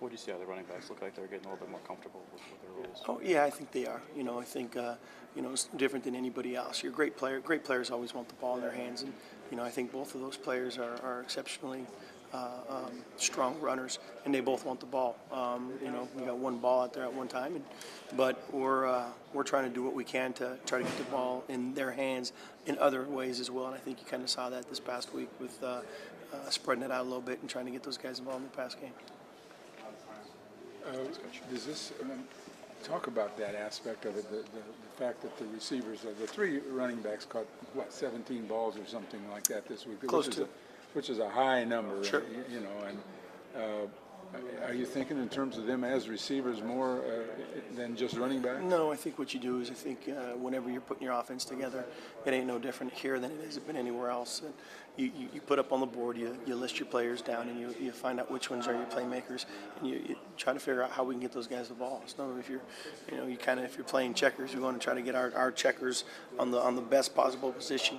What do you see out of the running backs? Look like they're getting a little bit more comfortable with their roles. Oh yeah, I think they are. I think it's different than anybody else. You're a great player. Great players always want the ball in their hands, and I think both of those players are exceptionally strong runners, and they both want the ball. We got one ball out there at one time, but we're trying to do what we can to try to get the ball in their hands in other ways as well. And I think you kind of saw that this past week with spreading it out a little bit and trying to get those guys involved in the pass game. Does this talk about that aspect of it, the fact that the receivers, the three running backs caught, 17 balls or something like that this week? Close to. Which is a high number, sure. And are you thinking in terms of them as receivers more than just running backs? No, I think what you do is whenever you're putting your offense together, it ain't no different here than it has been anywhere else. And you put up on the board, you list your players down, and you find out which ones are your playmakers, and you try to figure out how we can get those guys the ball. It's not if if you're playing checkers, we want to try to get our checkers on the best possible position.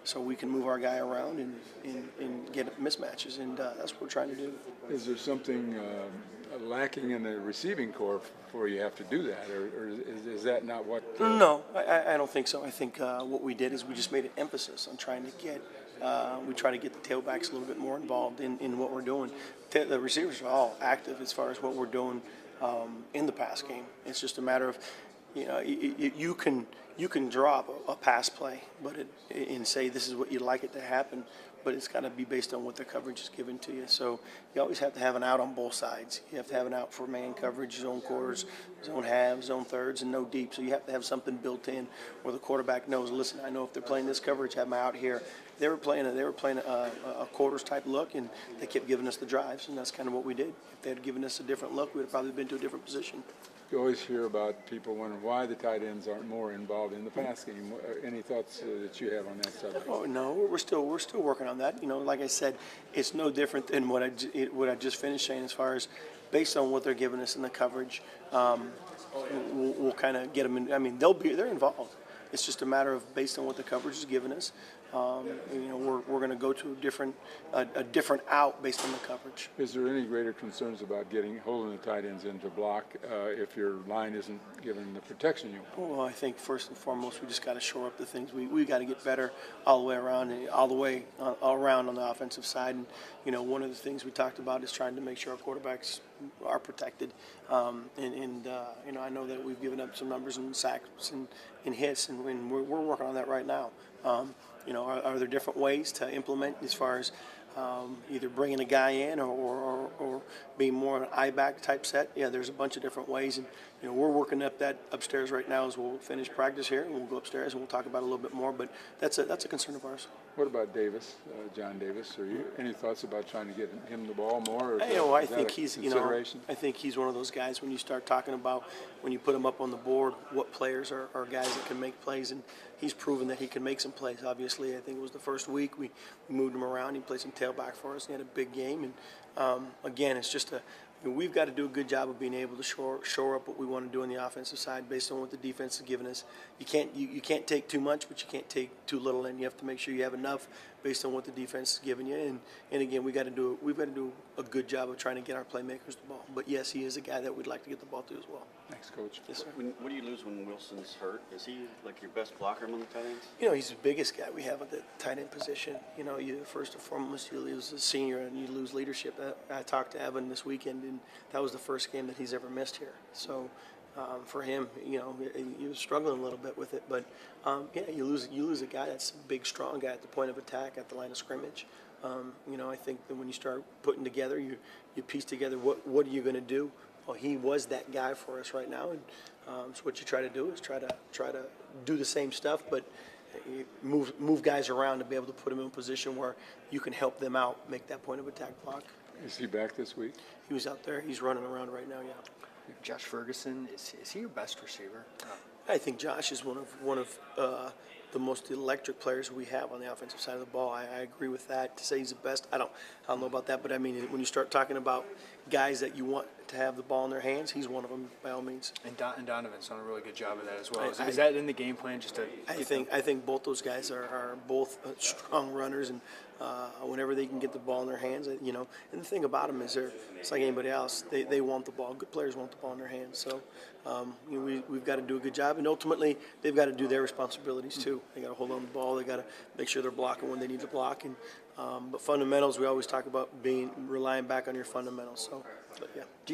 So we can move our guy around and get mismatches, and that's what we're trying to do. Is there something lacking in the receiving corps before you have to do that, or is that not what? No, I don't think so. I think what we did is we just made an emphasis on trying to get. We try to get the tailbacks a little bit more involved in what we're doing. The receivers are all active as far as what we're doing in the pass game. It's just a matter of, you can drop a pass play, and say this is what you'd like it to happen, but it's got to be based on what the coverage is given to you. So you always have to have an out on both sides. You have to have an out for man coverage, zone quarters, zone halves, zone thirds, and no deep. So you have to have something built in where the quarterback knows, listen, I know if they're playing this coverage, have my out here. They were playing a quarters type look, and they kept giving us the drives, and that's kind of what we did. If they had given us a different look, we would have probably been to a different position. You always hear about people wondering why the tight ends aren't more involved in the pass game. Any thoughts that you have on that subject? Oh no, we're still working on that. Like I said, it's no different than what I just finished saying. As far as based on what they're giving us in the coverage, we'll kind of get them in. I mean, they're involved. It's just a matter of based on what the coverage is giving us. We're going to go to a different out based on the coverage. Is there any greater concerns about holding the tight ends into block if your line isn't given the protection you want? Well, I think first and foremost we just got to shore up the things. We got to get better all the way around, all around on the offensive side. And one of the things we talked about is trying to make sure our quarterbacks are protected. I know that we've given up some numbers in sacks and hits, and we're working on that right now. Are there different ways to implement as far as either bringing a guy in or being more of an I-back type set? Yeah, there's a bunch of different ways, and we're working up that upstairs right now as we'll finish practice here, and we'll go upstairs and we'll talk about it a little bit more. But that's a concern of ours. What about Davis, John Davis? Are you any thoughts about trying to get him the ball more? Or I think he's I think he's one of those guys when you start talking about when you put him up on the board, what players are guys that can make plays, and he's proven that he can make some plays. Obviously, I think it was the first week we moved him around. He played some tailback for us. He had a big game, and again, it's just we've got to do a good job of being able to shore up what we want to do on the offensive side based on what the defense has given us. You can't take too much, but you can't take too little, and you have to make sure you have enough based on what the defense is giving you. And again, we've got to do a good job of trying to get our playmakers the ball. But yes, he is a guy that we'd like to get the ball to as well. Thanks, Coach. Yes, sir. What do you lose when Wilson's hurt? Is he like your best blocker among the tight ends? He's the biggest guy we have at the tight end position. You first and foremost, you lose a senior and you lose leadership. I talked to Evan this weekend, and that was the first game that he's ever missed here. So for him, he was struggling a little bit with it. But you lose a guy that's a big, strong guy at the point of attack, at the line of scrimmage. I think that when you start putting together, you piece together what are you going to do. Well, he was that guy for us right now, and so what you try to do is try to do the same stuff, but move guys around to be able to put them in a position where you can help them out, make that point of attack block. Is he back this week? He was out there. He's running around right now. Yeah. Josh Ferguson, is he your best receiver? I think Josh is one of the most electric players we have on the offensive side of the ball. I agree with that. To say he's the best, I don't know about that. But I mean, when you start talking about guys that you want to have the ball in their hands. He's one of them by all means. And Donovan's done a really good job of that as well. I- Is that in the game plan just to? I think both those guys are both strong runners, and whenever they can get the ball in their hands, you know. And the thing about them is it's like anybody else. They want the ball. Good players want the ball in their hands. So you know, we've got to do a good job, and ultimately they've got to do their responsibilities too. They got to hold on to the ball. They got to make sure they're blocking when they need to block. And but fundamentals, we always talk about relying back on your fundamentals. So, but yeah.